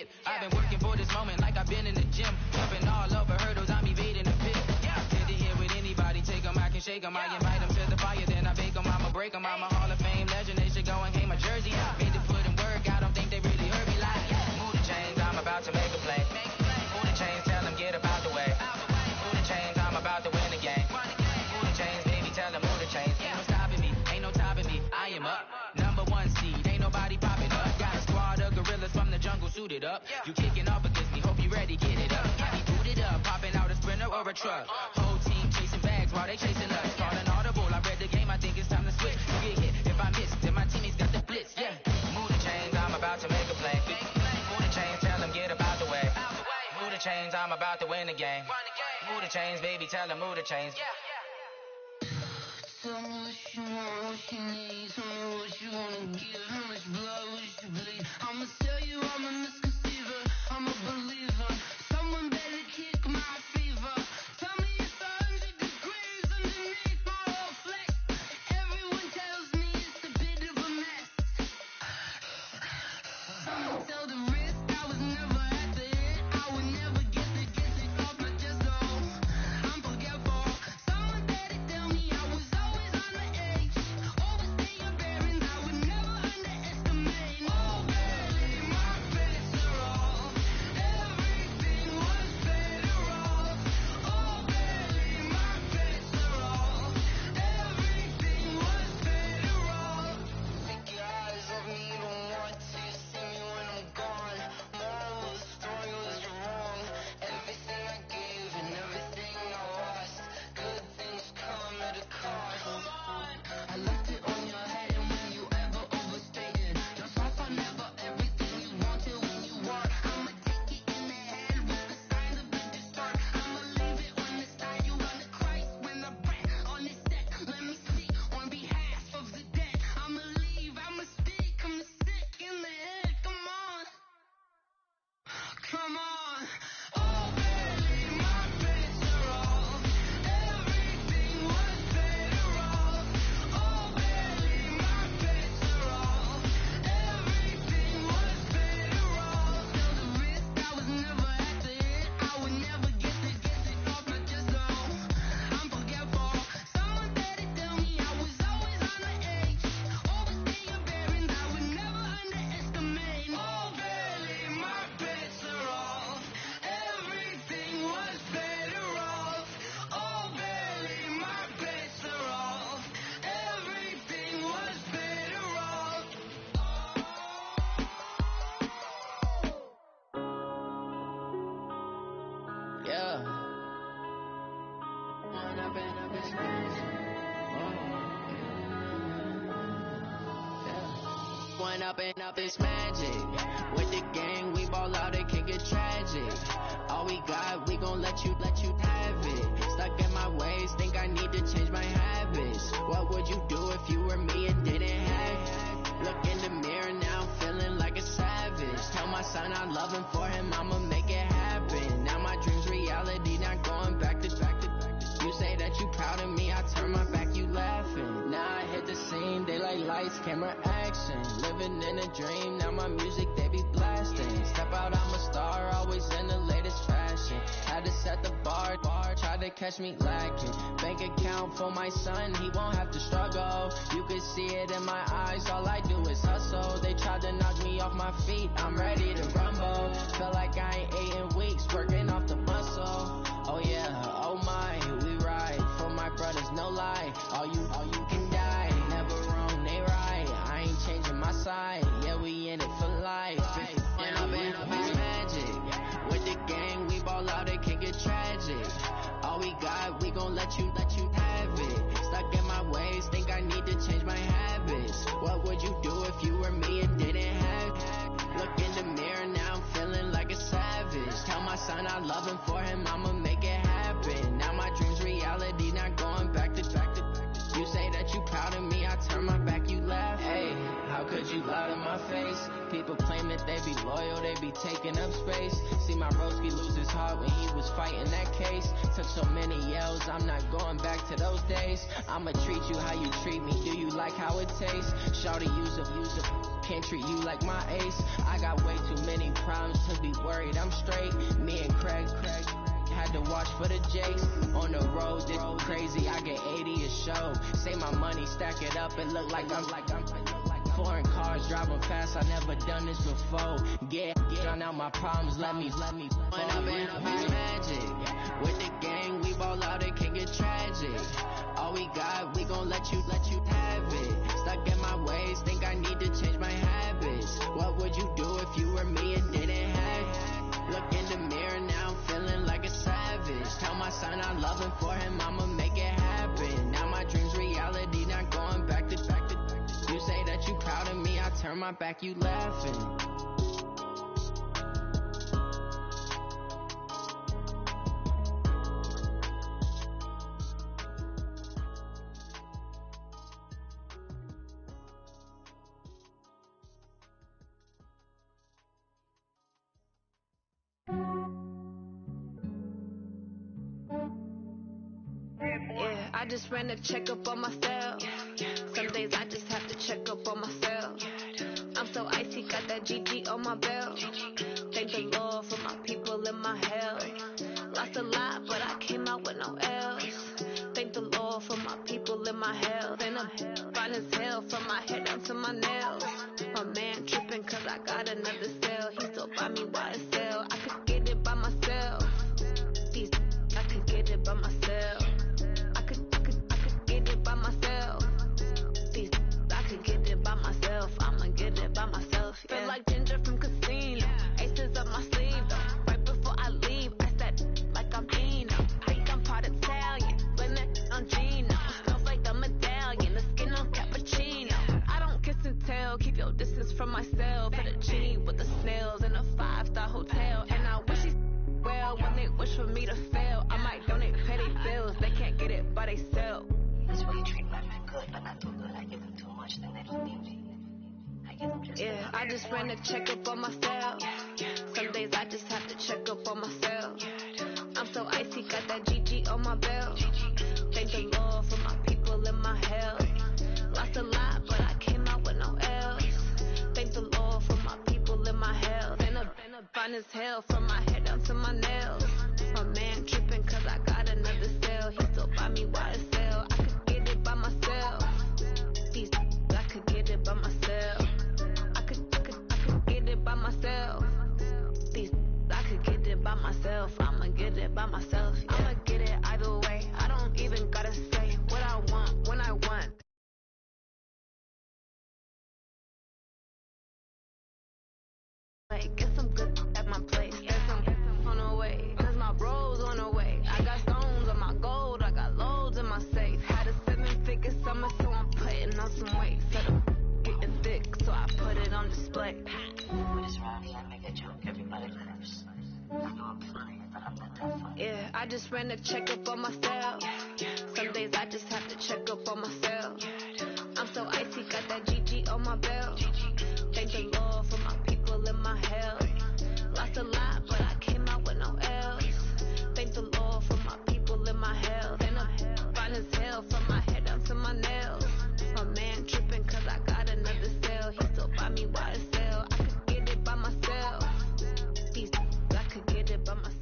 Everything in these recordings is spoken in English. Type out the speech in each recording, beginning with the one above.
hit. I've been working for this moment like I've been in the gym. Jumping all over hurdles, I'm evading the pit. Hit the hit with anybody, take them, I can shake them. I invite them to the fire, then I bake them, I'ma break them. I'm a Hall of Fame legend, they should go and hang my jersey. Made to put in work, I don't think they really heard me like, move the chains, I'm about to make a play. Move the chains, tell them get up out the way. Move the chains, I'm about to win the game. Move the chains, baby, tell them move the chains. Ain't no stopping me, ain't no topping me, I am up. Number one seed, ain't nobody popping up. Got a squad of gorillas from the jungle suited up. You kicking off against me, hope you ready, get it up. I be booted up, popping out a Sprinter or a truck. Whole team chasing bags while they chasing us. Calling audible, I read the game, I think it's time to switch. You get hit, if I miss, then my teammates got the blitz, Move the chains, I'm about to make a play. Move the chains, tell them get up out the way. Move the chains, I'm about to win the game. Move the chains, baby, tell them move the chains. Tell me what you want, what you need. Tell me what you wanna give. How much blood would you bleed? I'ma tell you I'm a misconceiver. I'm a believer. Someone better kick my fever. Tell me it's 100 degrees underneath my whole flex. Everyone tells me it's a bit of a mess. Someone tell the risk I was never at the hit. I would never get it off my chest though. I'm forgetful. Someone better tell me I was always on the edge. Overstay your bearings, I would never underestimate. Oh baby, my bets are off. Everything was better off. Oh baby, my bets are off. Everything was better off. Take your eyes off me, don't want to see me when I'm gone. Moral of the story was you're wrong. Everything I gave and everything I lost. Good things come at a cost. I left it on your head, and when you ever overstated, yourself are never everything you wanted when you were. I'ma take it in the head with the signs of the distort. I'ma leave it on the side. You on the Christ when I breath on this set. Let me speak on behalf of the dead. I'ma leave, I'ma speak. I'm sick in the head. Come on, come on. Oh baby, my bets are off. Everything was better off. Oh baby, my bets are off. Everything was better off. Still the risk, I was never at the hit. I would never get it off my chest though. I'm forgetful. Someone better tell me I was always on the edge. Overstay your bearings, I would never underestimate. Oh baby, my bets are off. Everything was better off. Oh baby, my bets are off. Everything was better off. One up and up is magic. With the gang, we ball out, it can get tragic. All we got, we gon' let you have it. Stuck in my ways, think I need to change my habits. What would you do if you were me and didn't have it? Look in the mirror now, feeling like a savage. Tell my son I love him, for him I'ma make it happen. Now my dream's reality, not going back to. You say that you proud of me, I turn my back, you laughing. Now I hit the scene, daylight lights, camera action. Living in a dream, now my music they be blasting. Step out, I'm a star, always in the latest fashion. Had to set the bar, try to catch me lacking. Bank account for my son, he won't have to struggle. You could see it in my eyes, all I do is hustle. They tried to knock me off my feet, I'm ready to rumble. Feel like I ain't ate in weeks, working off the muscle. Oh yeah, oh my, we ride for my brothers, no lie. All you can die, never wrong, they right. I ain't changing my side, yeah, we in it for life. And up is magic. With the gang, we ball out, it can get tragic. All we got, we gon' let you have it. Stuck in my ways, think I need to change my habits. What would you do if you were me and didn't have it? Look in the mirror now, I'm feeling like a savage. Tell my son I love him, for him I'ma make it happen. Now my dream's reality, not going back to. You say that you proud of me, I turn my back, you laugh. Hey, how could you lie to my face? People claim that they be loyal, they be taking up space. See my broski lose his heart when he was fighting that case. Took so many yells, I'm not going back to those days. I'ma treat you how you treat me, do you like how it tastes? Shawty use a can't treat you like my ace. I got way too many problems to be worried. I'm straight. Me and Craig had to watch for the Jakes. On the road, this crazy. I get 80 a show. Say my money, stack it up, and look like I'm foreign cars driving fast. I never done this before. Drown out my problems. Let me. When I've been magic with the gang, we ball out. It can get tragic. All we got, we gon' let you have it. Stuck in my ways, think I need to change my habits. What would you do if you were me and didn't have it? Look in the mirror now, I'm feeling like a savage. Tell my son I love him, for him I'ma make it happen. Now my dream's reality, not going back to. You say that you proud of me, I turn my back, you laughing. I just ran a checkup on myself. Some days I just have to check up on myself. I'm so icy, got that GG on my belt. Thank the Lord for my people in my health. Lost a lot, but I came out with no L's. Thank the Lord for my people in my health. And I'm fine as hell from my head down to my nails. My man tripping cause I got another cell. He still buy me YSL. I could get it by myself. I could get it by myself. I could get it by myself. I could get it by myself. I'ma get it by myself. Yeah. Feel like Ginger from Casino. Aces up my sleeve though. Right before I leave, I said like I'm Dino. Think I'm part Italian. Blame it on Gino. Smells like the medallion. The skin on cappuccino. I don't kiss and tell. Keep your distance from myself. At a G with the snails in a 5-star hotel. And I wish he well when they wish for me to fail. I might donate, pay their bills. They can't get it by themselves. That's why you treat women good, but not too good. I give them too much, then they don't need me. I give them just yeah, I just ran a checkup on myself. Some days I just have to check up on myself. I'm so icy, got that GG on my belt. Thank the Lord for my people in my health. Lost a lot, but I came out with no L's. Thank the Lord for my people in my health. And I'm fine as hell from my head down to my nails. My man tripping cause I got another cell. He still buy me YSL. I could get it by myself. I could get it by myself. I could get it by myself. I could get it by myself. I'ma get it by myself. Yeah. I'ma get it either way. I don't even gotta say what I want when I want. Like, get some good at my place. Get some on the way. Cause my bros on the way. I got stones on my gold. I got loads in my safe. Had a 7-figure summer, so I'm putting on some weight. Said I'm getting thick, so I put it on display. with this round here, I make a joke, everybody laughs. I know I'm funny, but I'm not that funny. Yeah, I just ran a checkup on myself. Some days I just have to check up on myself. I'm so icy, got that GG on my belt. Thank the Lord for my people in my health. Lost a lot, but I came out with no L's. Thank the Lord for my people in my health. And I'm fine as hell from my head down to my nails. My man tripping cause I got another cell. He still buy me YSL. I could get it by myself. I could get it by myself.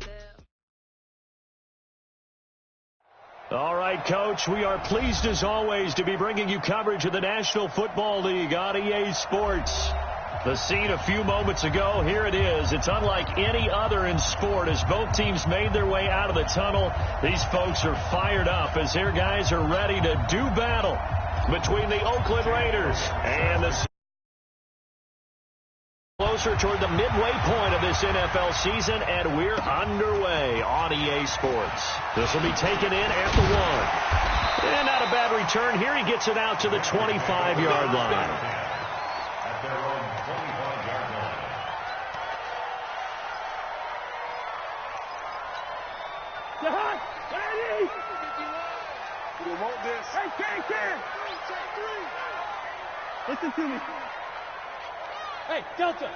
All right, Coach, we are pleased as always to be bringing you coverage of the National Football League on EA Sports. The scene a few moments ago, here it is. It's unlike any other in sport as both teams made their way out of the tunnel. These folks are fired up as their guys are ready to do battle between the Oakland Raiders and the closer toward the midway point of this NFL season, and we're underway on EA Sports. This will be taken in at the 1. And not a bad return here. He gets it out to the 25-yard line. At their own 25-yard line. Ready? You want this? Hey, Ken! Listen to me. Hey, Delta.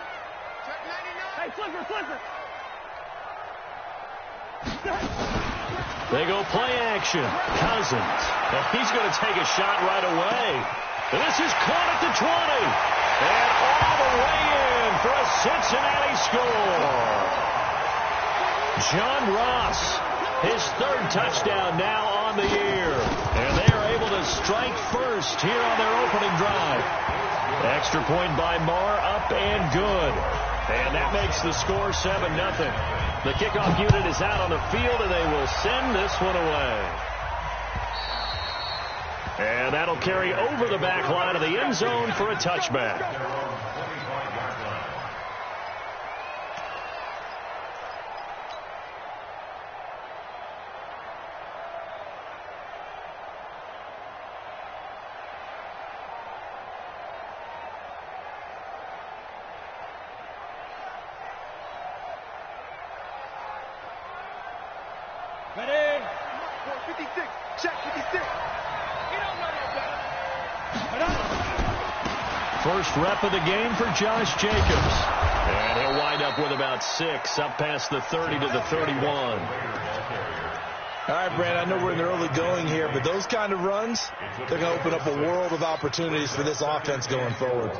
Hey, flipper. They go play action. Cousins. And he's going to take a shot right away. And this is caught at the 20. And all the way in for a Cincinnati score. John Ross, his third touchdown now on the year. And they are able to strike first here on their opening drive. Extra point by Marr, up and good. And that makes the score 7-0. The kickoff unit is out on the field, and they will send this one away. And that'll carry over the back line of the end zone for a touchback. Ready? 56. Check 56. You don't know no better. First rep of the game for Josh Jacobs. And he'll wind up with about 6, up past the 30 to the 31. All right, Brand, I know we're in the early going here, but those kind of runs, they're going to open up a world of opportunities for this offense going forward.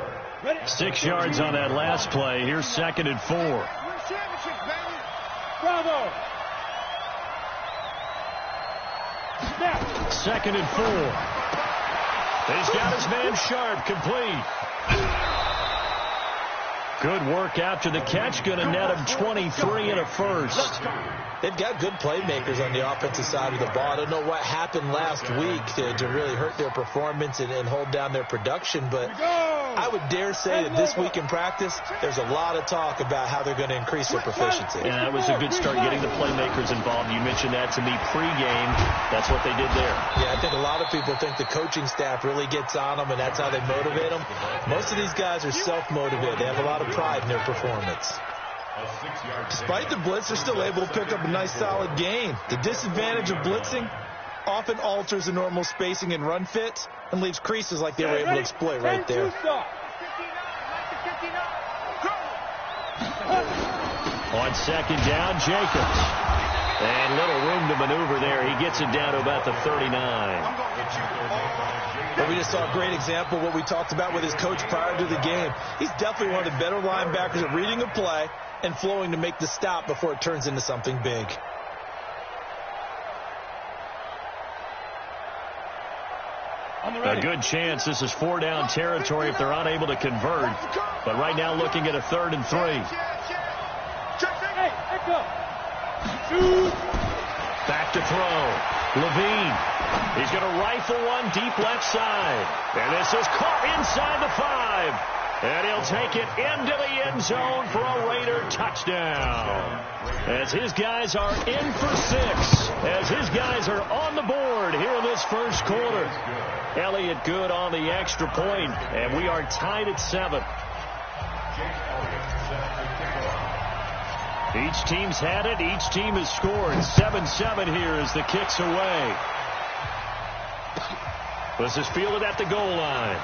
6 yards on that last play. Here's 2nd and 4. Championship, baby. Bravo. 2nd and 4. He's got his man Sharp, complete. Good work after the catch. Going to net him 23 and a first. They've got good playmakers on the offensive side of the ball. I don't know what happened last week to really hurt their performance and hold down their production, but I would dare say that this week in practice, there's a lot of talk about how they're going to increase their proficiency. Yeah, that was a good start getting the playmakers involved. You mentioned that to me pregame. That's what they did there. Yeah, I think a lot of people think the coaching staff really gets on them, and that's how they motivate them. Most of these guys are self-motivated. They have a lot of pride in their performance. Despite the blitz, they're still able to pick up a nice solid gain. The disadvantage of blitzing often alters the normal spacing and run fits and leaves creases like they were able to exploit right there. On 2nd down, Jacobs. And little room to maneuver there. He gets it down to about the 39. But we just saw a great example of what we talked about with his coach prior to the game. He's definitely one of the better linebackers at reading a play and flowing to make the stop before it turns into something big. A good chance this is 4-down territory if they're unable to convert. But right now looking at a 3rd and 3. Back to throw. Levine. He's going to rifle one deep left side. And this is caught inside the 5. And he'll take it into the end zone for a Raider touchdown. As his guys are in for 6. As his guys are on the board here in this first quarter. Elliott good on the extra point, and we are tied at 7. Each team's had it. Each team has scored. 7-7 here as the kick's away. This is fielded at the goal line.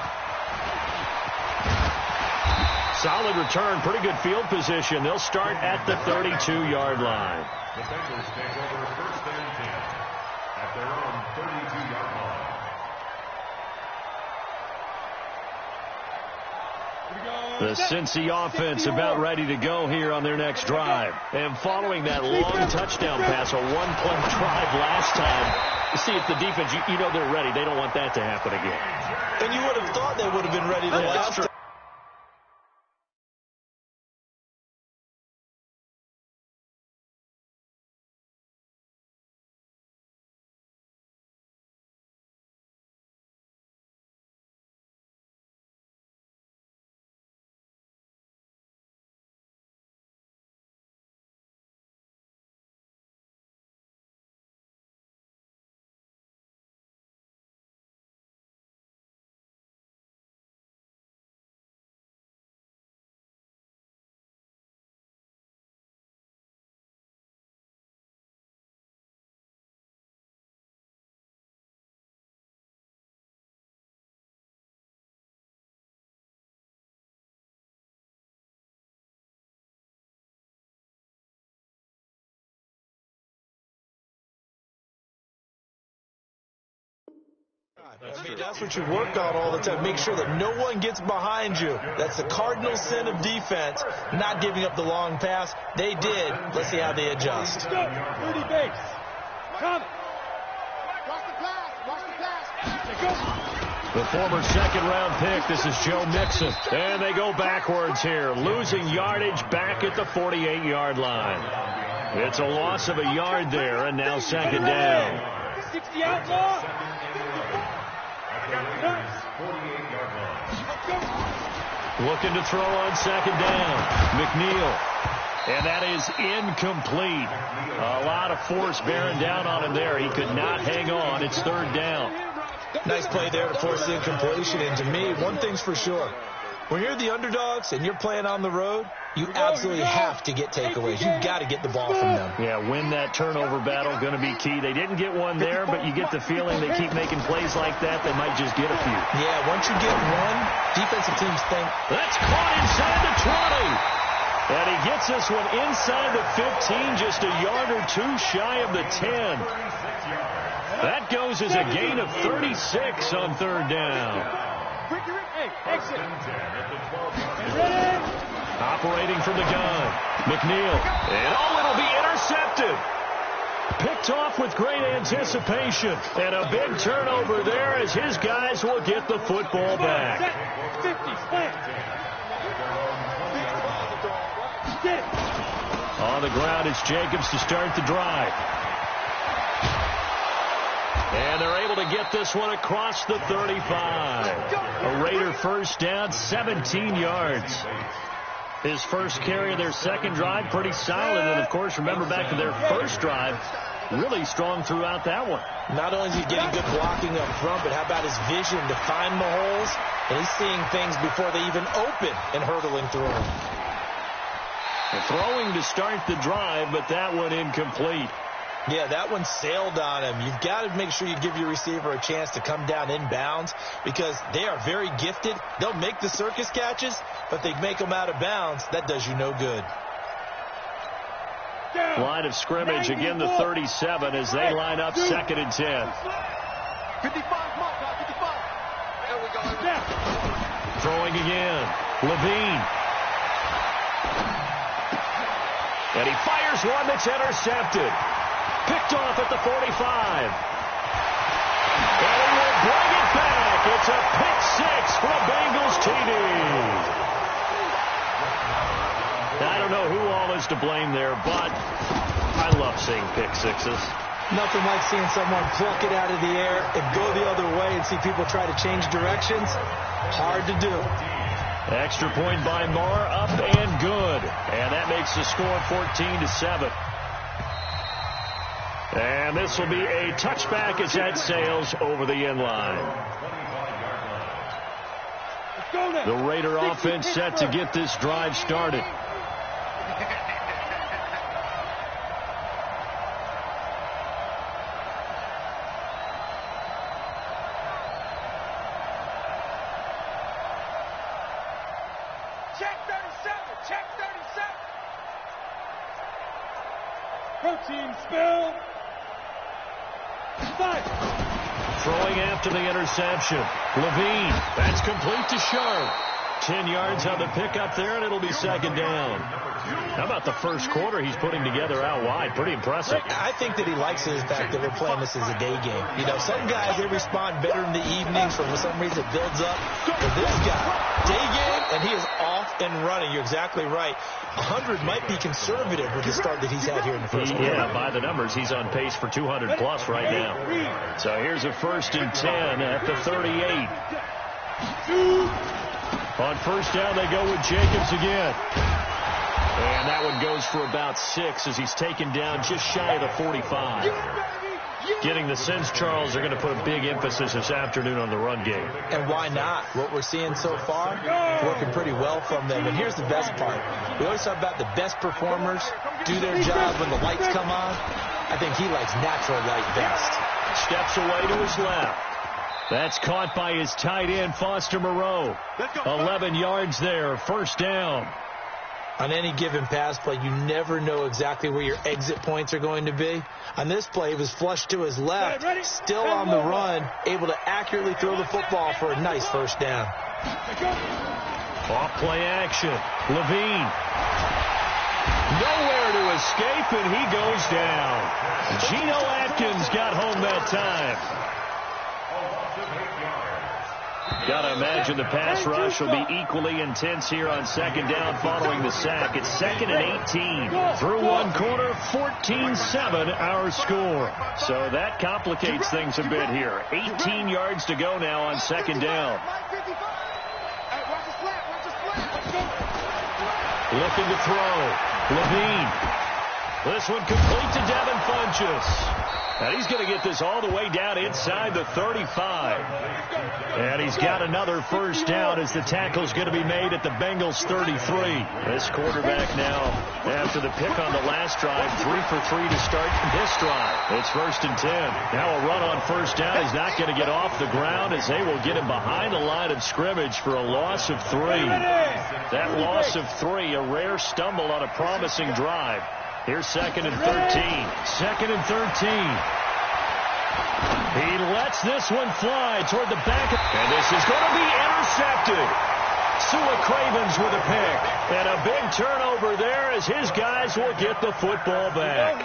Solid return. Pretty good field position. They'll start at the 32-yard line. The Bengals take over 1st and 10 at their own 32-yard line. The Cincy offense about ready to go here on their next drive. And following that long touchdown pass, a one-play drive last time, see if the defense, you know they're ready. They don't want that to happen again. And you would have thought they would have been ready the last time. That's what you work on all the time. Make sure that no one gets behind you. That's the cardinal sin of defense, not giving up the long pass. They did. Let's see how they adjust. 30 base. Come. The former second-round pick, this is Joe Mixon. And they go backwards here, losing yardage back at the 48-yard line. It's a loss of a yard there, and now second down. 60 outlaw. Looking to throw on second down. McNeil. And that is incomplete. A lot of force bearing down on him there. He could not hang on. It's third down. Nice play there to force the incompletion. And to me, one thing's for sure. When you're the underdogs and you're playing on the road, you absolutely have to get takeaways. You've got to get the ball from them. Yeah, win that turnover battle, going to be key. They didn't get one there, but you get the feeling they keep making plays like that, they might just get a few. Yeah, once you get one, defensive teams think. That's caught inside the 20. And he gets this one inside the 15, just a yard or two shy of the 10. That goes as a gain of 36 on third down. Operating from the gun, McNeil. And it'll be intercepted. Picked off with great anticipation. And a big turnover there as his guys will get the football back. 50, On the ground, it's Jacobs to start the drive. And they're able to get this one across the 35. A Raider first down, 17 yards. His first carry of their second drive, pretty solid. And, of course, remember back to their first drive, really strong throughout that one. Not only is he getting good blocking up front, but how about his vision to find the holes? And he's seeing things before they even open and hurdling through them. Throwing to start the drive, but that one incomplete. Yeah, that one sailed on him. You've got to make sure you give your receiver a chance to come down inbounds because they are very gifted. They'll make the circus catches, but they make them out of bounds. That does you no good. Line of scrimmage, again the 37 as they line up second and 10. 55, come on, 55. There we go. Throwing again. Levine. And he fires one that's intercepted. Picked off at the 45. And he will bring it back. It's a pick six for a Bengals TD. I don't know who all is to blame there, but I love seeing pick sixes. Nothing like seeing someone pluck it out of the air and go the other way and see people try to change directions. Hard to do. Extra point by Marr, up and good. And that makes the score 14-7. And this will be a touchback as that sails over the end line. The Raider offense set to get this drive started. Check 37. Check 37. Protein spill. Throwing after the interception. Levine. That's complete to Sharp. 10 yards on the pickup there, and it'll be second down. How about the first quarter he's putting together out wide? Pretty impressive. I think that he likes the fact that we're playing this as a day game. You know, some guys, they respond better in the evenings. For some reason, it builds up. But this guy, day game, and he is off and running. You're exactly right. 100 might be conservative with the start that he's had here in the first quarter. Yeah, by the numbers, he's on pace for 200-plus right now. So here's a 1st and 10 at the 38. On first down, they go with Jacobs again. And that one goes for about 6 as he's taken down just shy of the 45. Getting the sense, Charles, they're going to put a big emphasis this afternoon on the run game. And why not? What we're seeing so far, working pretty well from them. And here's the best part. We always talk about the best performers do their job when the lights come on. I think he likes natural light best. Steps away to his left. That's caught by his tight end, Foster Moreau. 11 yards there, first down. On any given pass play, you never know exactly where your exit points are going to be. On this play, he was flushed to his left, still on the run, able to accurately throw the football for a nice first down. Off play action. Levine. Nowhere to escape, and he goes down. Geno Atkins got home that time. Got to imagine the pass rush will be equally intense here on second down following the sack. It's 2nd and 18. Through one quarter, 14-7 our score. So that complicates things a bit here. 18 yards to go now on second down. Looking to throw. Levine. This one complete to Devin Funchess. And he's going to get this all the way down inside the 35. And he's got another first down as the tackle's going to be made at the Bengals 33. This quarterback now, after the pick on the last drive, 3 for 3 to start this drive. It's 1st and 10. Now a run on first down is not going to get off the ground as they will get him behind the line of scrimmage for a loss of 3. That loss of 3, a rare stumble on a promising drive. Here's 2nd and 13. 2nd and 13. He lets this one fly toward the back. And this is going to be intercepted. Sua Cravens with a pick. And a big turnover there as his guys will get the football back.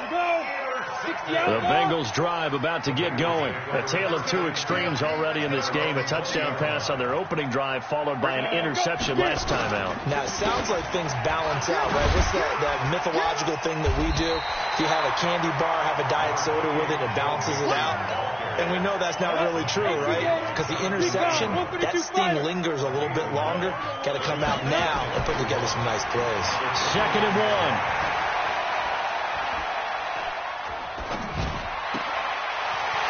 The Bengals drive about to get going. A tale of two extremes already in this game. A touchdown pass on their opening drive followed by an interception last time out. Now, it sounds like things balance out, right? What's that mythological thing that we do? If you have a candy bar, have a diet soda with it, it balances it out. And we know that's not really true, right? Because the interception, that sting lingers a little bit longer. Got to come out now and put together some nice plays. 2nd and 1.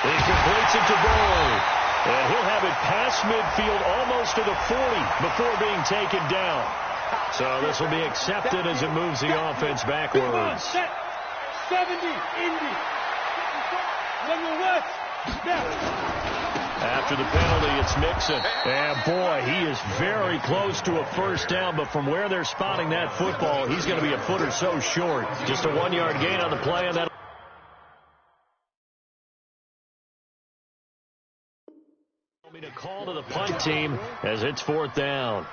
He completes it to Boyd. And he'll have it past midfield almost to the 40 before being taken down. So this will be accepted as it moves the offense backwards. 70, Indy. Number West. After the penalty, it's Mixon. And boy, he is very close to a first down, but from where they're spotting that football, he's going to be a foot or so short. Just a 1-yard gain on the play, and that. To call to the punt team as it's 4th down.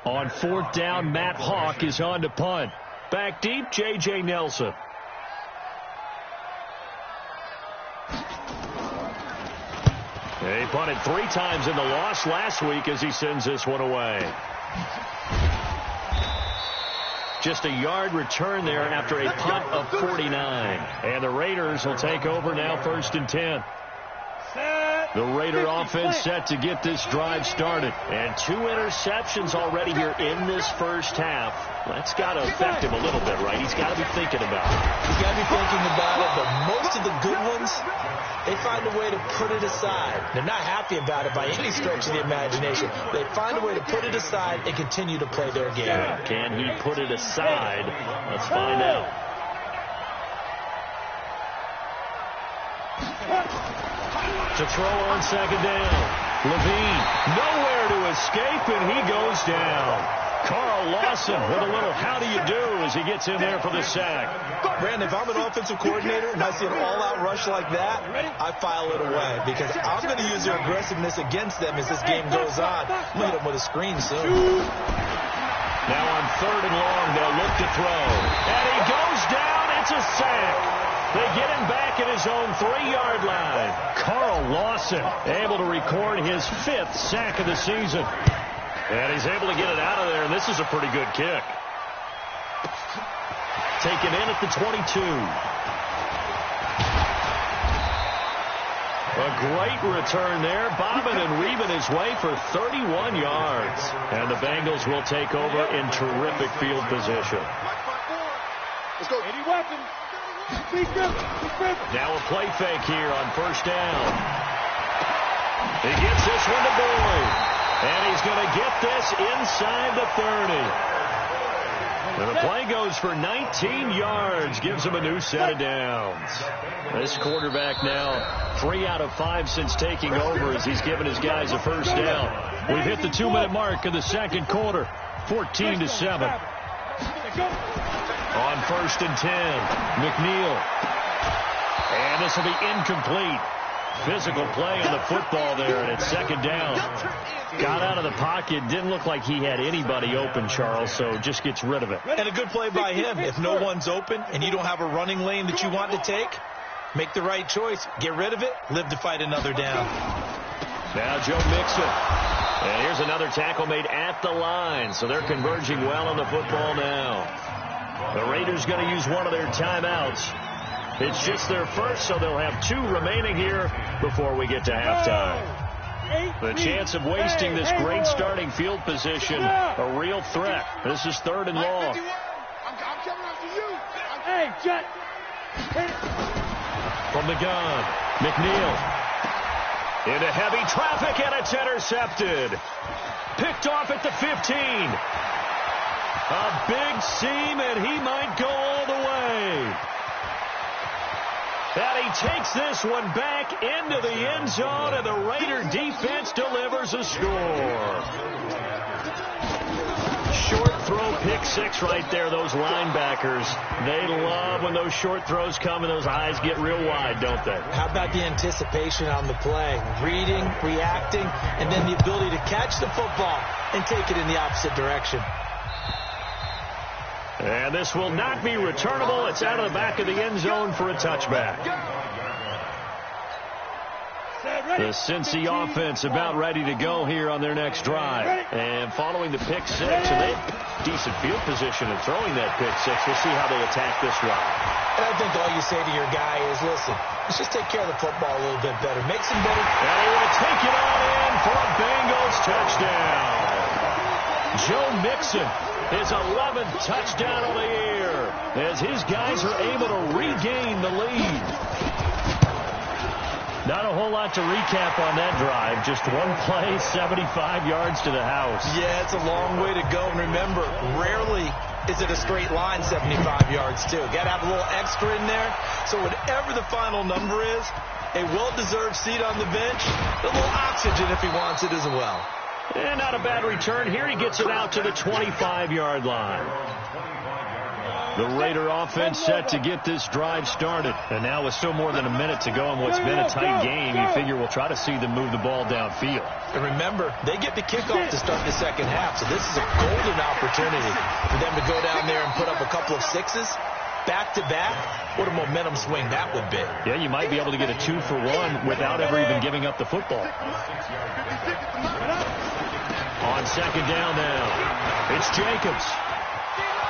On 4th down, Matt Hawk is on to punt. Back deep, J.J. Nelson. He punted 3 times in the loss last week as he sends this one away. Just a yard return there after a punt of 49. And the Raiders will take over now 1st and 10. The Raider offense set to get this drive started. And 2 interceptions already here in this first half. That's got to affect him a little bit, right? He's got to be thinking about it. He's got to be thinking about it, but most of the good ones, they find a way to put it aside. They're not happy about it by any stretch of the imagination. They find a way to put it aside and continue to play their game. Can he put it aside? Let's find out. To throw on 2nd down. Levine, nowhere to escape, and he goes down. Carl Lawson with a little how do you do as he gets in there for the sack. Brandon, if I'm an offensive coordinator and I see an all-out rush like that, I file it away because I'm going to use their aggressiveness against them as this game goes on. I'm going to hit them with a screen soon. Now on 3rd and long, they'll look to throw. And he goes down. It's a sack. They get him back at his own 3-yard line. Carl Lawson able to record his 5th sack of the season. And he's able to get it out of there, and this is a pretty good kick. Taken in at the 22. A great return there, bobbing and weaving his way for 31 yards. And the Bengals will take over in terrific field position. Let's go. Any weapon. Now a play fake here on 1st down. He gets this one to Boyd. And he's going to get this inside the 30. And the play goes for 19 yards, gives him a new set of downs. This quarterback now 3 out of 5 since taking over as he's given his guys a first down. We've hit the 2-minute mark of the second quarter, 14-7. On 1st and 10, McNeil. And this will be incomplete. Physical play on the football there, and it's second down. Got out of the pocket. Didn't look like he had anybody open, Charles, so just gets rid of it. And a good play by him. If no one's open and you don't have a running lane that you want to take, make the right choice. Get rid of it. Live to fight another down. Now Joe Mixon. And here's another tackle made at the line, so they're converging well on the football now. The Raiders going to use one of their timeouts. It's just their first, so they'll have 2 remaining here before we get to halftime. The chance of wasting this great starting field position, a real threat. This is 3rd and long. From the gun, McNeil. Into heavy traffic, and it's intercepted. Picked off at the 15. A big seam, and he might go all the way. And he takes this one back into the end zone, and the Raider defense delivers a score. Short throw, pick 6 right there, those linebackers. They love when those short throws come and those eyes get real wide, don't they? How about the anticipation on the play? Reading, reacting, and then the ability to catch the football and take it in the opposite direction. And this will not be returnable. It's out of the back of the end zone for a touchback. The Cincy offense about ready to go here on their next drive. And following the pick 6, and they have decent field position in throwing that pick 6. We'll see how they attack this drive. And I think all you say to your guy is, listen, let's just take care of the football a little bit better. Make some better. And he will take it on in for a Bengals touchdown. Joe Mixon, his 11th touchdown of the year, as his guys are able to regain the lead. Not a whole lot to recap on that drive. Just one play, 75 yards to the house. Yeah, it's a long way to go. And remember, rarely is it a straight line 75 yards, too. Got to have a little extra in there. So whatever the final number is, a well-deserved seat on the bench, a little oxygen if he wants it as well. And not a bad return. Here he gets it out to the 25-yard line. The Raider offense set to get this drive started. And now with still more than a minute to go in what's been a tight game, you figure we'll try to see them move the ball downfield. And remember, they get the kickoff to start the second half, so this is a golden opportunity for them to go down there and put up a couple of 6s. Back-to-back, what a momentum swing that would be. Yeah, you might be able to get a 2-for-1 without ever even giving up the football. On second down now, it's Jacobs.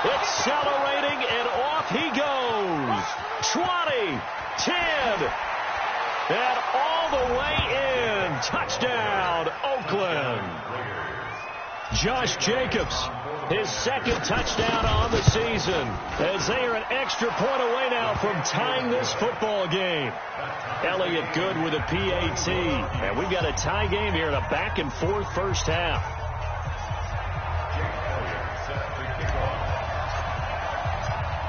Accelerating, and off he goes. 20, 10, and all the way in. Touchdown, Oakland. Josh Jacobs, his 2nd touchdown on the season, as they are an extra point away now from tying this football game. Elliott Good with a PAT, and we've got a tie game here in a back-and-forth first half.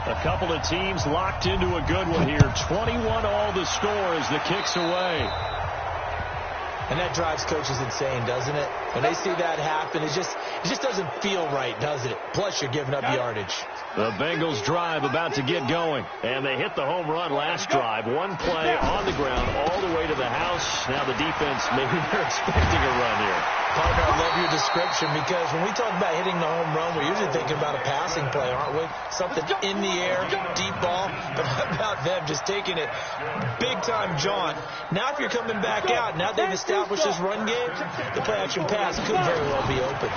A couple of teams locked into a good one here. 21 all the score as the kick's away. And that drives coaches insane, doesn't it? When they see that happen, it just doesn't feel right, does it? Plus, you're giving up yardage. The Bengals drive about to get going. And they hit the home run last drive. One play on the ground all the way to the house. Now the defense, maybe they're expecting a run here. Partner, I love your description, because when we talk about hitting the home run, we're usually thinking about a passing play, aren't we? Something in the air, deep ball. But how about them just taking it big-time jaunt? Now if you're coming back out, now they've established this run game, the play-action pass could very well be open.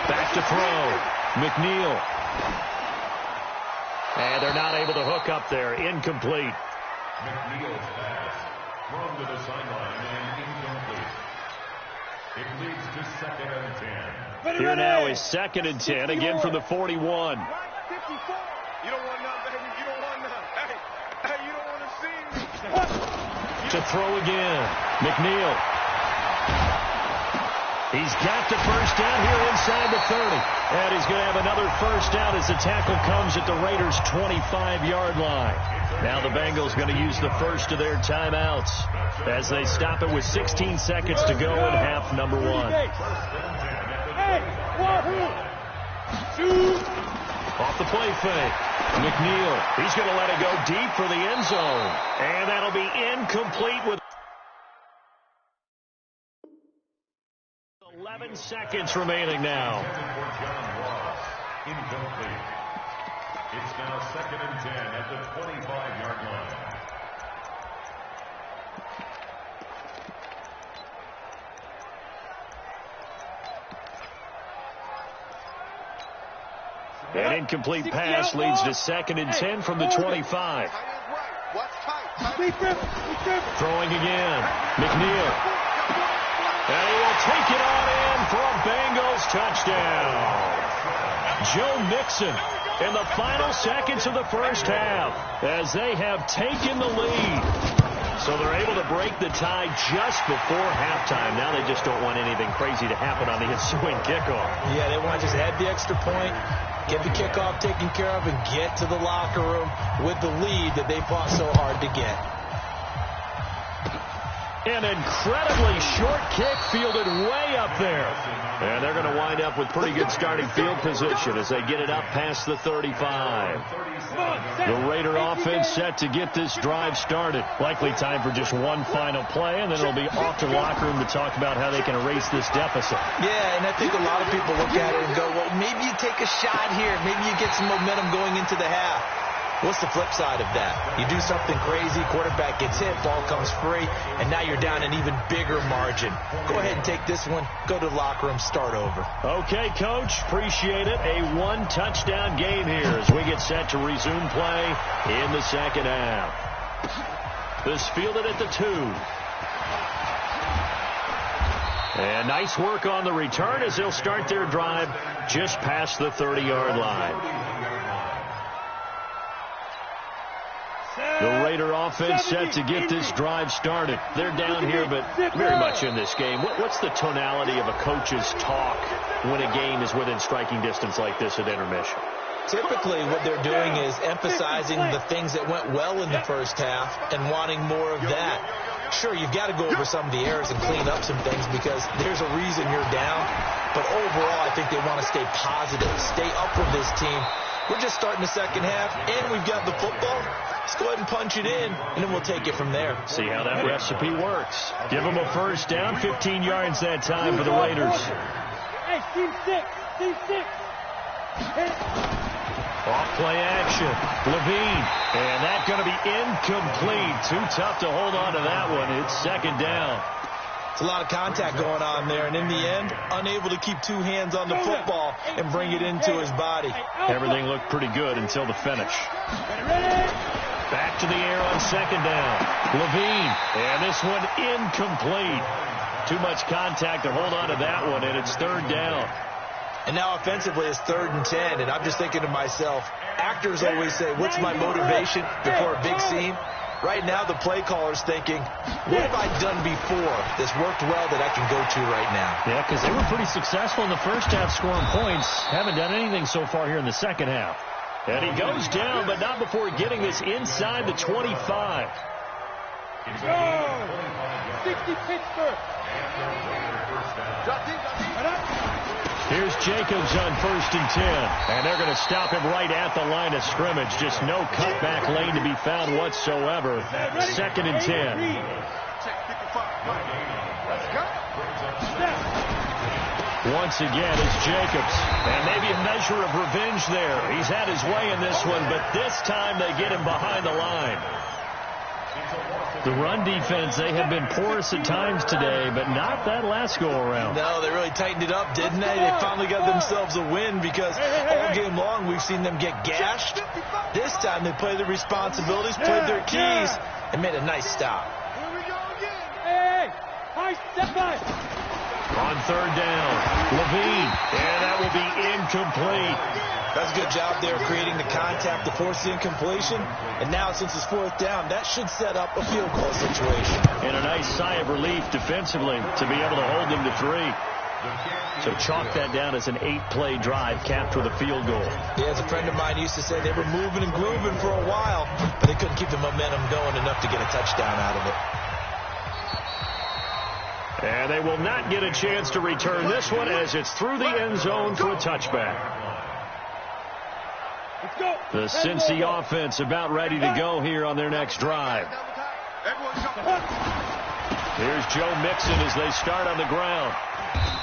Back to throw. McNeil. And they're not able to hook up there. Incomplete. McNeil's pass thrown to the sideline and incomplete. It leads to 2nd and 10. Here now is 2nd and 10, again from the 41. You don't want none, baby. You don't want none. Hey, you don't want to see me. To throw again. McNeil. He's got the first down here inside the 30. And he's going to have another first down as the tackle comes at the Raiders' 25-yard line. Now the Bengals going to use the first of their timeouts as they stop it with 16 seconds to go in half number 1. Off the play fake. McNeil, he's going to let it go deep for the end zone. And that'll be incomplete with 11 seconds remaining now. Incomplete. It's now 2nd and 10 at the 25-yard line. An incomplete pass leads to 2nd and 10 from the 25. Throwing again. McNeil. And he will take it on in for a Bengals touchdown. Joe Mixon in the final seconds of the first half as they have taken the lead. So they're able to break the tie just before halftime. Now they just don't want anything crazy to happen on the ensuing kickoff. Yeah, they want to just add the extra point, get the kickoff taken care of, and get to the locker room with the lead that they fought so hard to get. An incredibly short kick fielded way up there. And they're going to wind up with pretty good starting field position as they get it up past the 35. The Raider offense set to get this drive started. Likely time for just one final play, and then it'll be off to the locker room to talk about how they can erase this deficit. Yeah, and I think a lot of people look at it and go, well, maybe you take a shot here. Maybe you get some momentum going into the half. What's the flip side of that? You do something crazy, quarterback gets hit, ball comes free, and now you're down an even bigger margin. Go ahead and take this one, go to the locker room, start over. Okay, Coach, appreciate it. A one-touchdown game here as we get set to resume play in the second half. This fielded at the 2. And nice work on the return as they'll start their drive just past the 30-yard line. The Raider offense set to get this drive started. They're down here, but very much in this game. What's the tonality of a coach's talk when a game is within striking distance like this at intermission? Typically, what they're doing is emphasizing the things that went well in the first half and wanting more of that. Sure, you've got to go over some of the errors and clean up some things because there's a reason you're down. But overall, I think they want to stay positive, stay up with this team. We're just starting the second half, and we've got the football. Let's go ahead and punch it in, and then we'll take it from there. See how that recipe works. Give them a first down, 15 yards that time for the Raiders. Hey, team 6, team 6. Off play action. Levine. And that's going to be incomplete. Too tough to hold on to that one. It's second down. It's a lot of contact going on there, and in the end, unable to keep two hands on the football and bring it into his body. Everything looked pretty good until the finish. Back to the air on second down. Levine. And this one incomplete. Too much contact to hold on to that one, and it's third down. And now offensively it's 3rd and 10, and I'm just thinking to myself, actors always say, what's my motivation before a big scene? Right now the play caller's thinking, what have I done before that's worked well that I can go to right now? Yeah, because they were pretty successful in the first half scoring points. Haven't done anything so far here in the second half. And he goes down, but not before getting this inside the 25. Go! 60 Pittsburgh. Here's Jacobs on 1st and 10. And they're going to stop him right at the line of scrimmage. Just no cutback lane to be found whatsoever. 2nd and 10. Once again, it's Jacobs. And maybe a measure of revenge there. He's had his way in this one, but this time they get him behind the line. The run defense, they have been porous at times today, but not that last go-around. No, they really tightened it up, didn't they? They finally got themselves a win because all game long we've seen them get gashed. This time they played their responsibilities, played their keys, and made a nice stop. Here we go again. Hey, high step by. On 3rd down, Levine, and that will be incomplete. That's a good job there creating the contact to force the incompletion. And now since it's 4th down, that should set up a field goal situation. And a nice sigh of relief defensively to be able to hold them to 3. So chalk that down as an 8-play drive capped with a field goal. Yeah, as a friend of mine used to say, they were moving and grooving for a while, but they couldn't keep the momentum going enough to get a touchdown out of it. And they will not get a chance to return this one as it's through the end zone for a touchback. The Cincy offense about ready to go here on their next drive. Here's Joe Mixon as they start on the ground.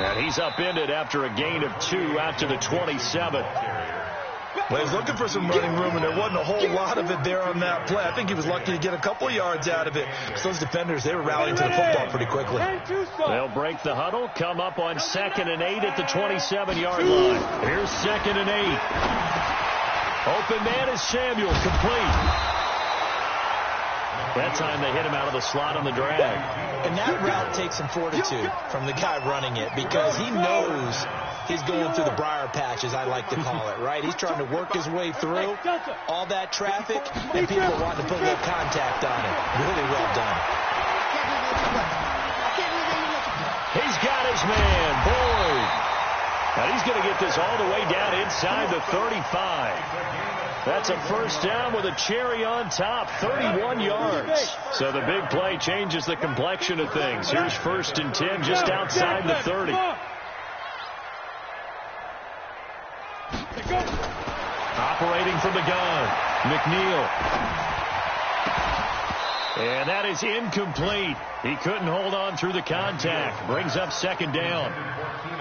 And he's upended after a gain of 2 out to the 27. Well, he was looking for some running room, and there wasn't a whole lot of it there on that play. I think he was lucky to get a couple of yards out of it. So those defenders, they were rallying to the football pretty quickly. They'll break the huddle, come up on 2nd and 8 at the 27-yard line. Here's 2nd and 8. Open man is Samuel, complete. That time they hit him out of the slot on the drag. And that route takes some fortitude from the guy running it because he knows he's going through the briar patch, as I like to call it, right? He's trying to work his way through all that traffic, and people want to put a little contact on it. Really well done. He's got his man, Boyd. Now he's going to get this all the way down inside the 35. That's a first down with a cherry on top, 31 yards. So the big play changes the complexion of things. Here's 1st and 10 just outside the 30. Operating from the gun, McNeil. And that is incomplete. He couldn't hold on through the contact. Brings up 2nd down.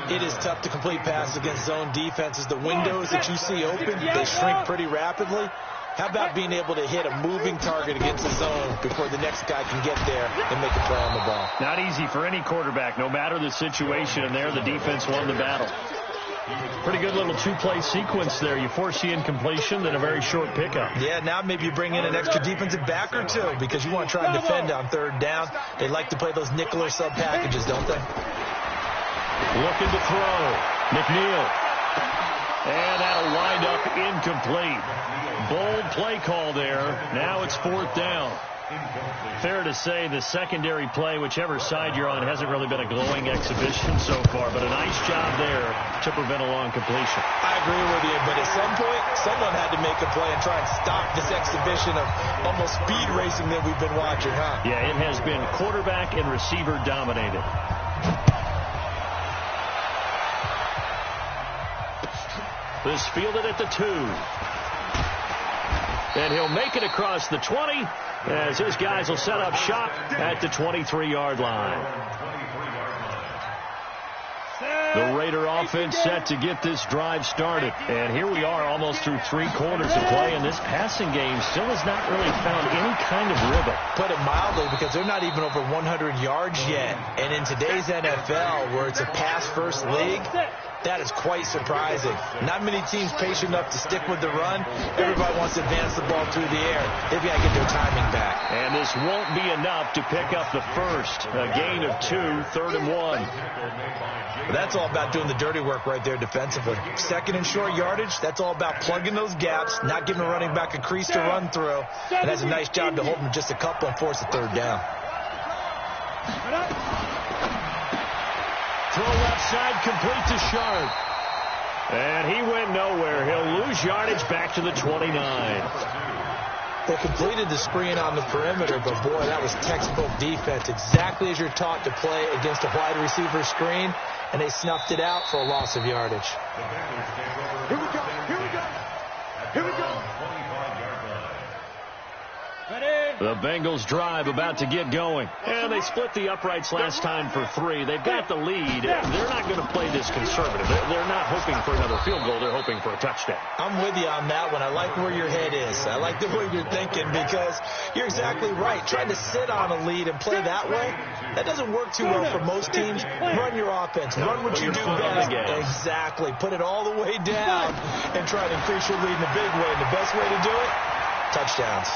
It is tough to complete passes against zone defenses. The windows that you see open, they shrink pretty rapidly. How about being able to hit a moving target against the zone before the next guy can get there and make a play on the ball? Not easy for any quarterback, no matter the situation, and there the defense won the battle. Pretty good little 2-play sequence there. You force the incompletion, then a very short pickup. Yeah, now maybe you bring in an extra defensive back or two because you want to try and defend on 3rd down. They like to play those nickel or sub packages, don't they? Looking to throw. McNeil. And that'll wind up incomplete. Bold play call there. Now it's 4th down. Fair to say the secondary play, whichever side you're on, hasn't really been a glowing exhibition so far, but a nice job there to prevent a long completion. I agree with you, but at some point, someone had to make a play and try and stop this exhibition of almost speed racing that we've been watching, huh? Yeah, it has been quarterback and receiver dominated. This fielded at the 2. And he'll make it across the 20 as his guys will set up shop at the 23-yard line. The Raider offense set to get this drive started. And here we are almost through 3 quarters of play, and this passing game still has not really found any kind of rhythm. Put it mildly, because they're not even over 100 yards yet. And in today's NFL, where it's a pass-first league, that is quite surprising. Not many teams patient enough to stick with the run. Everybody wants to advance the ball through the air. They've got to get their timing back. And this won't be enough to pick up the first. A gain of 2, 3rd and 1. But that's all about doing the dirty work right there defensively. 2nd and short yardage, that's all about plugging those gaps, not giving a running back a crease to run through. And that's a nice job to hold him just a couple and force a 3rd down. Throw left side, complete to Sharp. And he went nowhere. He'll lose yardage back to the 29. They completed the screen on the perimeter, but boy, that was textbook defense. Exactly as you're taught to play against a wide receiver screen, and they snuffed it out for a loss of yardage. Here we go, here we go, here we go. The Bengals drive about to get going. And they split the uprights last time for 3. They've got the lead. They're not going to play this conservative. They're not hoping for another field goal. They're hoping for a touchdown. I'm with you on that one. I like where your head is. I like the way you're thinking because you're exactly right. Trying to sit on a lead and play that way, that doesn't work too well for most teams. Run your offense. Run what you do best. Exactly. Put it all the way down and try to increase your lead in a big way. And the best way to do it, touchdowns.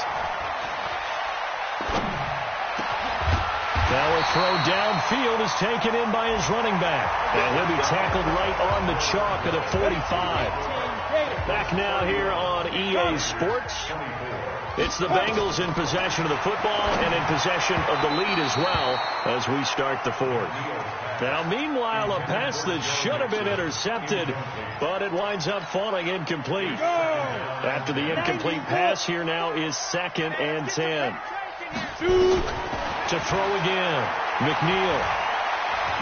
Now a throw downfield is taken in by his running back. And he'll be tackled right on the chalk at a 45. Back now here on EA Sports. It's the Bengals in possession of the football and in possession of the lead as well as we start the fourth. Now, meanwhile, a pass that should have been intercepted, but it winds up falling incomplete. After the incomplete pass, here now is 2nd and 10. To throw again, McNeil.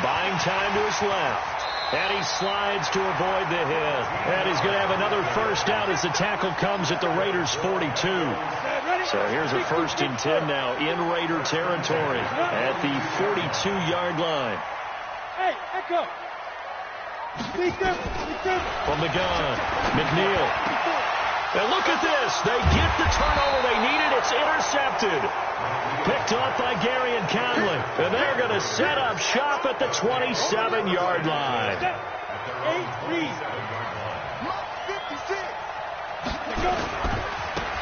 Buying time to his left. And he slides to avoid the hit. And he's going to have another first down as the tackle comes at the Raiders' 42. So here's a 1st and 10 now in Raider territory at the 42-yard line. Hey, echo. From the gun, McNeil. And look at this. They get the turnover they needed. It's intercepted. Picked off by Gary and Conley. And they're going to set up shop at the 27-yard line. 8-3.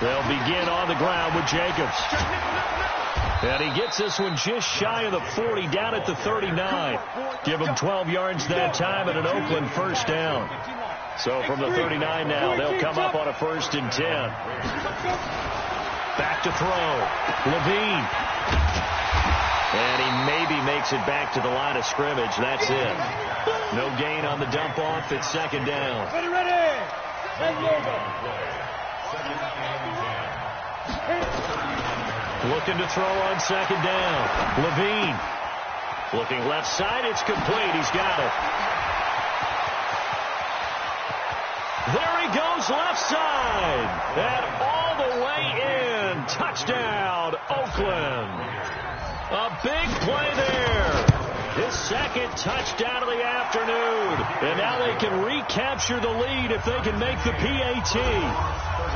They'll begin on the ground with Jacobs. And he gets this one just shy of the 40, down at the 39. Give him 12 yards that time and an Oakland first down. So from the 39 now, they'll come up on a 1st and 10. Back to throw. Levine. And he maybe makes it back to the line of scrimmage. That's it. No gain on the dump off. It's 2nd down. Ready. Looking to throw on 2nd down. Levine. Looking left side. It's complete. He's got it. There he goes left side. And all the way in. Touchdown, Oakland. A big play there. His 2nd touchdown of the afternoon. And now they can recapture the lead if they can make the PAT.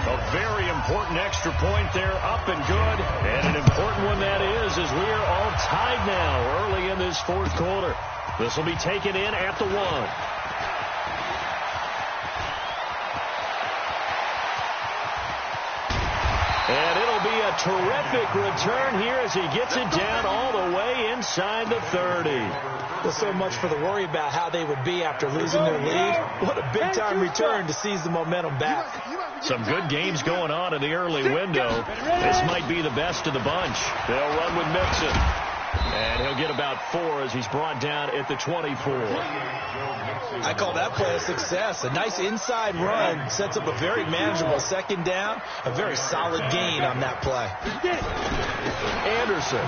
A very important extra point there, up and good. And an important one that is, as we are all tied now early in this 4th quarter. This will be taken in at the 1. And it'll be a terrific return here as he gets it down all the way inside the 30. Well, so much for the worry about how they would be after losing their lead. What a big-time return to seize the momentum back. Some good games going on in the early window. This might be the best of the bunch. They'll run with Mixon. And he'll get about 4 as he's brought down at the 24. I call that play a success. A nice inside run sets up a very manageable 2nd down. A very solid gain on that play. Anderson.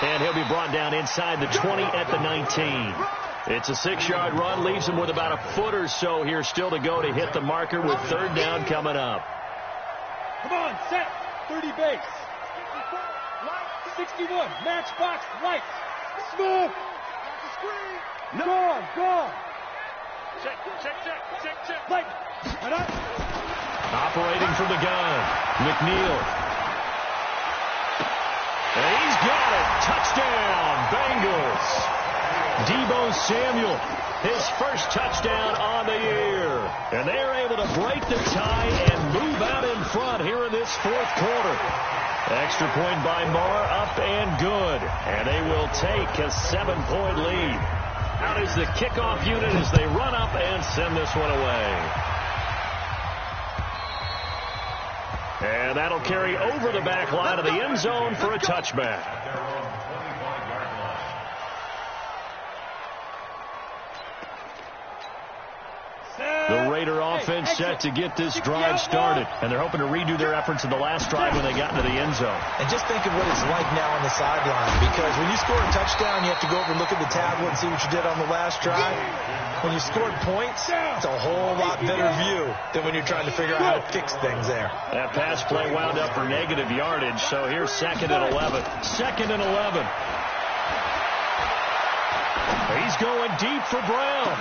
And he'll be brought down inside the 20 at the 19. It's a 6-yard run. Leaves him with about a foot or so here still to go to hit the marker with 3rd down coming up. Come on, set. 30 base. 61, matchbox, lights, smoke, gone. Check, light, operating from the gun, McNeil. And he's got it, touchdown, Bengals. Deebo Samuel, his 1st touchdown on the year. And they're able to break the tie and move out in front here in this 4th quarter. Extra point by Marr, up and good. And they will take a 7-point lead. Out is the kickoff unit as they run up and send this one away. And that'll carry over the back line of the end zone for a touchback. The Raider offense set to get this drive started. And they're hoping to redo their efforts in the last drive when they got into the end zone. And just think of what it's like now on the sideline. Because when you score a touchdown, you have to go over and look at the tablet and see what you did on the last drive. When you scored points, it's a whole lot better view than when you're trying to figure out how to fix things there. That pass play wound up for negative yardage. So here's 2nd and 11. 2nd and 11. He's going deep for Brown.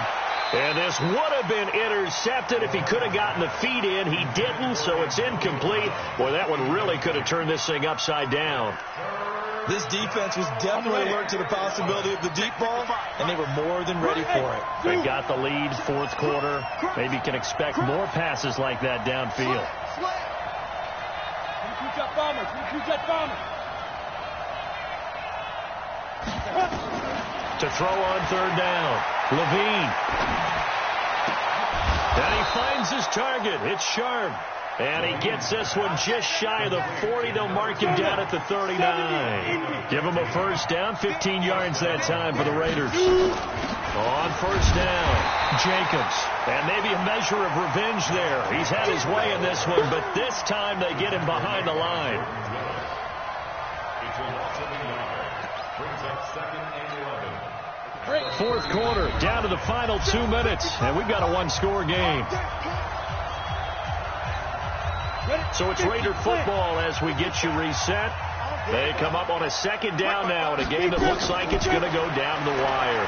And this would have been intercepted if he could have gotten the feet in. He didn't, so it's incomplete. Boy, that one really could have turned this thing upside down. This defense was definitely alert to the possibility of the deep ball, and they were more than ready for it. They got the lead, 4th quarter. Maybe can expect more passes like that downfield. To throw on 3rd down, Levine. And finds his target. It's Sharp. And he gets this one just shy of the 40. They'll mark him down at the 39. Give him a first down. 15 yards that time for the Raiders. On first down, Jacobs. And maybe a measure of revenge there. He's had his way in this one, but this time they get him behind the line. Fourth quarter, down to the final 2 minutes, and we've got a one-score game. So it's Raider football as we get you reset. They come up on a second down now in a game that looks like it's going to go down the wire.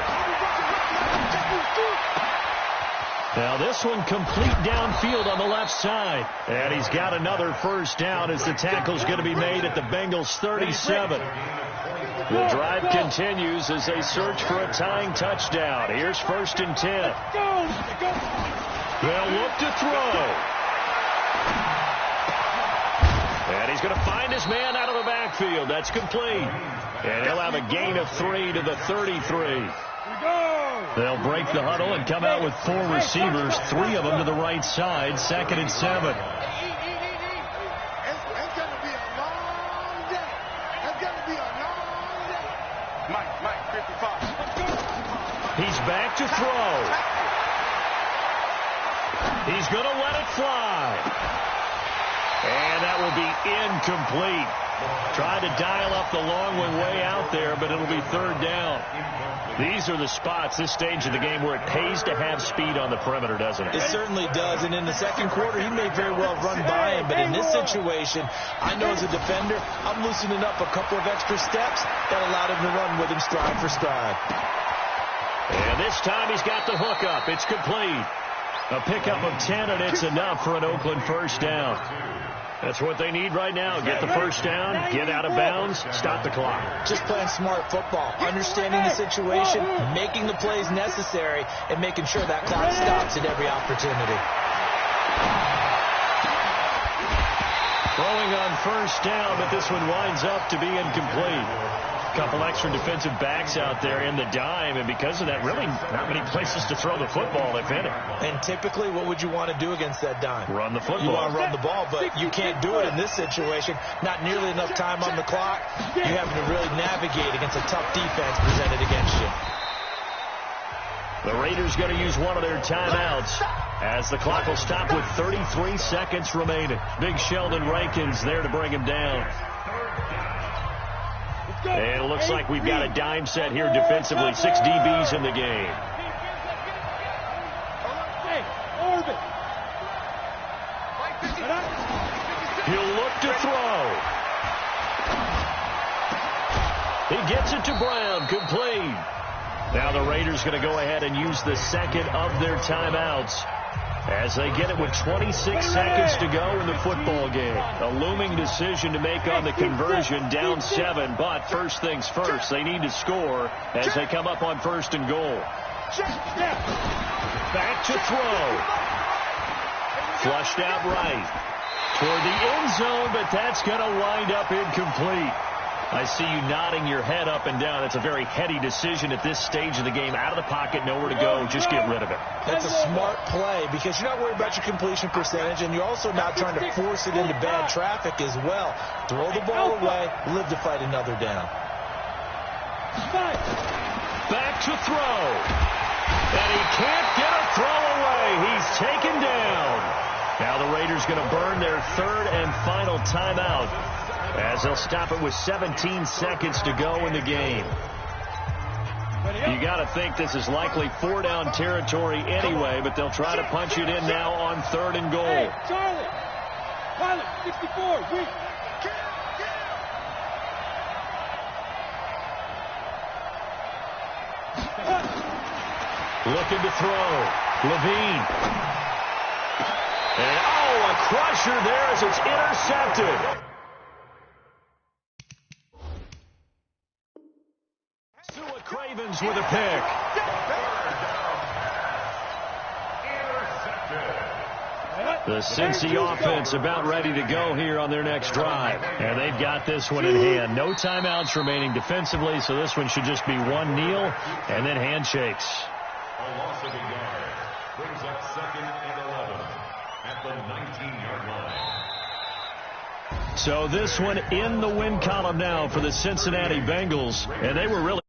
Now this one complete downfield on the left side. And he's got another first down as the tackle's going to be made at the Bengals 37. The drive continues as they search for a tying touchdown. Here's 1st and 10. They'll look to throw. And he's going to find his man out of the backfield. That's complete. And he'll have a gain of 3 to the 33. They'll break the huddle and come out with 4 receivers, 3 of them to the right side. 2nd and 7. It's going to be a long day. It's going to be a long day. Mike, 55. He's back to throw. He's going to let it fly. And that will be incomplete. Trying to dial up the long one way out there, but it'll be 3rd down. These are the spots, this stage of the game, where it pays to have speed on the perimeter, doesn't it? It certainly does. And in the second quarter, he may very well run by him. But in this situation, I know as a defender, I'm loosening up a couple of extra steps that allowed him to run with him stride for stride. And this time he's got the hook up. It's complete. A pickup of 10, and it's enough for an Oakland first down. That's what they need right now. Get the first down, get out of bounds, stop the clock. Just playing smart football, understanding the situation, making the plays necessary, and making sure that clock stops at every opportunity. Throwing on first down, but this one winds up to be incomplete. A couple extra defensive backs out there in the dime, and because of that, really not many places to throw the football, if any. And typically, what would you want to do against that dime? Run the football. You want to run the ball, but you can't do it in this situation. Not nearly enough time on the clock. You're having to really navigate against a tough defense presented against you. The Raiders going to use one of their timeouts as the clock will stop with 33 seconds remaining. Big Sheldon Rankins there to bring him down. And it looks like we've got a dime set here defensively. 6 DBs in the game. He'll look to throw. He gets it to Brown. Complete. Now the Raiders going to go ahead and use the second of their timeouts as they get it with 26 seconds to go in the football game. A looming decision to make on the conversion, down 7, but first things first, they need to score as they come up on 1st and goal. Back to throw. Flushed out right toward the end zone, but that's going to wind up incomplete. I see you nodding your head up and down. It's a very heady decision at this stage of the game. Out of the pocket, nowhere to go. Just get rid of it. That's a smart play because you're not worried about your completion percentage, and you're also not trying to force it into bad traffic as well. Throw the ball away, live to fight another down. Back to throw. And he can't get a throw away. He's taken down. Now the Raiders going to burn their 3rd and final timeout, as they'll stop it with 17 seconds to go in the game. You got to think this is likely 4-down territory anyway, but they'll try to punch it in now on 3rd and goal. Hey, Charlie! Pilot, 64, weak. Looking to throw. Levine. And, a crusher there as it's intercepted. Cravens with a pick. The Cincy offense about ready to go here on their next drive. And they've got this one in hand. No timeouts remaining defensively, so this one should just be one kneel and then handshakes. Brings up 2nd and 11 at the 19-yard line. So this one in the win column now for the Cincinnati Bengals, and they were really